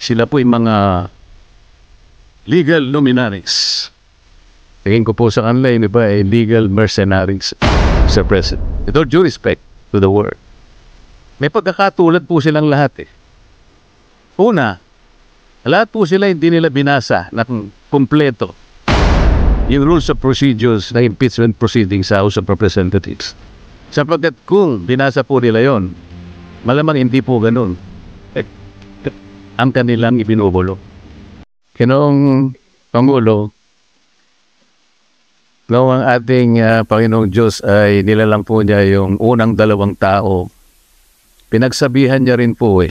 Sila po yung mga legal luminaries. Tingin ko po sa kanila, yung iba ay legal mercenaries, Mr. President. With all due respect to the word. May pagkakatulad po silang lahat eh. Una, lahat po sila hindi nila binasa ng kumpleto yung rules of procedures ng impeachment proceedings sa House of Representatives. Sapagkat kung binasa po nila yon, malamang hindi po ganun ang kanilang ibinubulo. Kinoong Pangulo, noong ang ating Panginoong Diyos ay nilalang po niya yung unang 2 tao, pinagsabihan niya rin po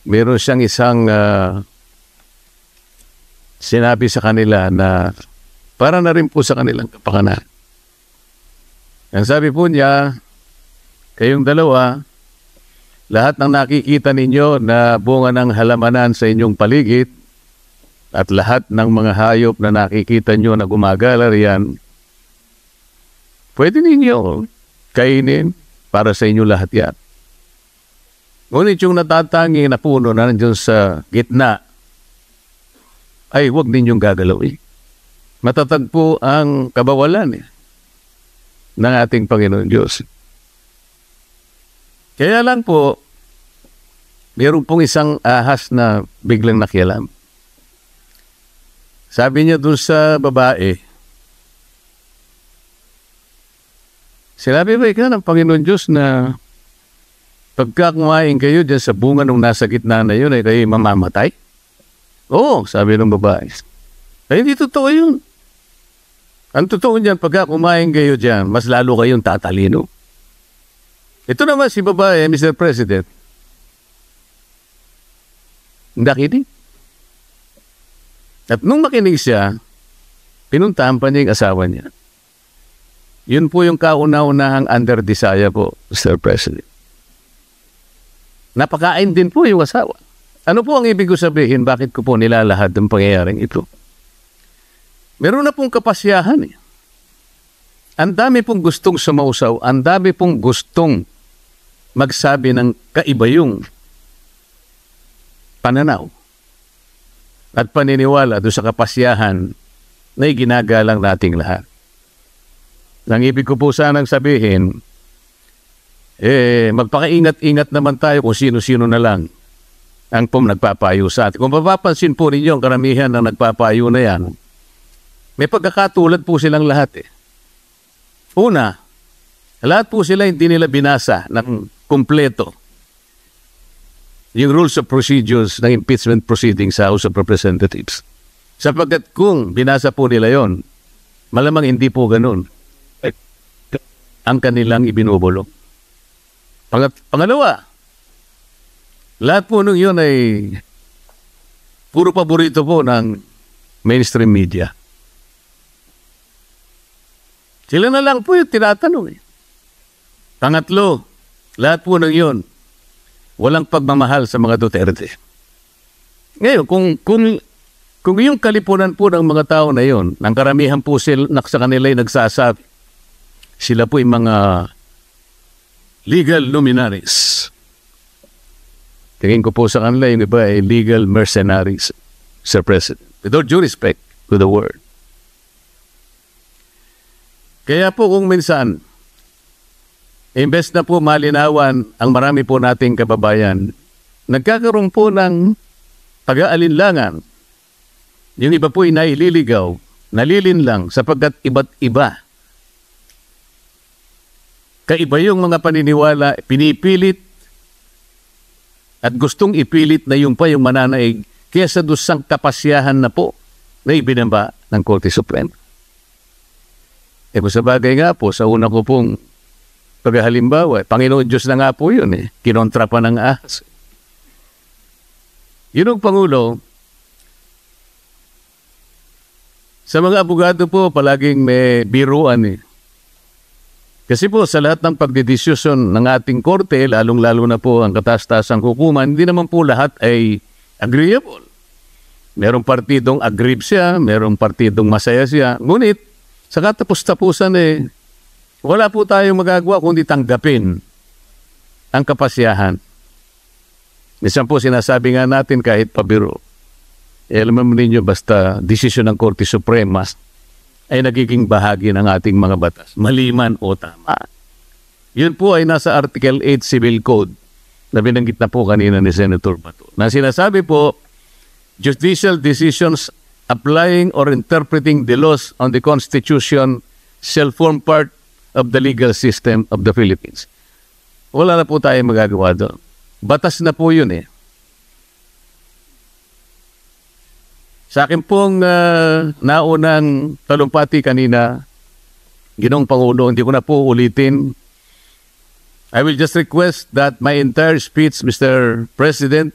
meron siyang isang sinabi sa kanila na para na rin po sa kanilang kapakanan. Ang sabi po niya, kayong dalawa, lahat ng nakikita ninyo na bunga ng halamanan sa inyong paligid at lahat ng mga hayop na nakikita nyo na gumagala riyan, pwede ninyo kainin para sa inyo lahat yan. Ngunit yung natatangi na puno na nandiyon sa gitna, ay huwag ninyong gagalawin. Matatag po ang kabawalan ng ating Panginoon Diyos. Kaya lang po, mayroon pong isang ahas na biglang nakialam. Sabi niya dun sa babae, sinabi ba ikaw ng Panginoon Diyos na pagka kumain kayo dyan sa bunga nung nasa gitna na yun, ay kayo mamamatay? Oo, sabi ng babae. Ay, hindi totoo yun. Ang totoo niyan, pagka kumain kayo dyan, mas lalo kayong tatalino. Ito naman si babae, Mr. President. Nakinig. At nung makinig siya, pinuntahan pa niya yung asawa niya. Yun po yung kauna-unahang under desire po, Mr. President. Napakain din po yung asawa. Ano po ang ibig ko sabihin? Bakit ko po nilalahad ng pangyayaring ito? Meron na pong kapasyahan eh. Ang dami pong gustong sumausaw, ang dami pong gustong magsabi ng kaiba yung pananaw at paniniwala doon sa kapasyahan na iginagalang nating lahat. Ang ibig ko po sanang sabihin, magpakaingat-ingat naman tayo kung sino-sino na lang ang nagpapayo sa atin. Kung mapapansin po ninyo ang karamihan ng nagpapayo na yan, may pagkakatulad po silang lahat eh. Una, lahat po sila hindi nila binasa ng kumpleto yung rules of procedures ng impeachment proceedings sa House of Representatives. Sapagkat kung binasa po nila yon, malamang hindi po ganun ang kanilang ibinubulo. Pangalawa, lahat po nung yun ay puro paborito po ng mainstream media. Sila na lang po yung tinatanong eh. Pangatlo, lahat po ng yun, walang pagmamahal sa mga Duterte. Ngayon, kung yung kalipunan po ng mga tao na yun, ang karamihan po sila sa kanila ay nagsasabi, sila po yung mga legal luminaries. Tingin ko po sa kanila, yung iba ay legal mercenaries, Sir President. With all due respect to the word. Kaya po kung minsan, imbes na po malinawan ang marami po nating kababayan, nagkakaroon po ng pag-aalinlangan. Yung iba po ay naililigaw, nalilinlang sapagkat iba't iba. Kaiba yung mga paniniwala, pinipilit at gustong ipilit na yung pa yung mananaig kaysa dusang kapasyahan na po na ibinaba ng Korte Suprema. Kung sa bagay nga po, sa una ko pong paghalimbawa, Panginoon Diyos na nga po yun eh. Kinontra pa ng ahas. Yun ang Pangulo, sa mga abogado po, palaging may biruan eh. Kasi po sa lahat ng pagdidesisyon ng ating korte, lalong-lalo na po ang katas-tasang hukuman, hindi naman po lahat ay agreeable. Merong partidong aggrieved siya, merong partidong masaya siya. Ngunit, sa katapos-tapusan eh, wala po tayong magagawa kundi tanggapin ang kapasyahan Minsan po sinasabi nga natin kahit pabiro, alam mo ninyo basta desisyon ng Korte Suprema ay nagiging bahagi ng ating mga batas, maliman o tama. Yun po ay nasa Article 8 Civil Code na binanggit na po kanina ni Senator Bato. Na sinasabi po, judicial decisions applying or interpreting the laws on the Constitution shall form part of the legal system of the Philippines. Wala na po tayo magagawa doon. Batas na po yun eh. Sa akin pong naunang talumpati kanina, Ginoong Pangulo, hindi ko na po ulitin. I will just request that my entire speech, Mr. President,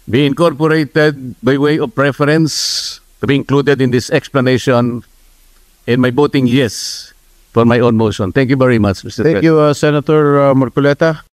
be incorporated by way of preference to be included in this explanation and my voting yes for my own motion. Thank you very much, Mr. President. Thank you, Senator Marcoleta.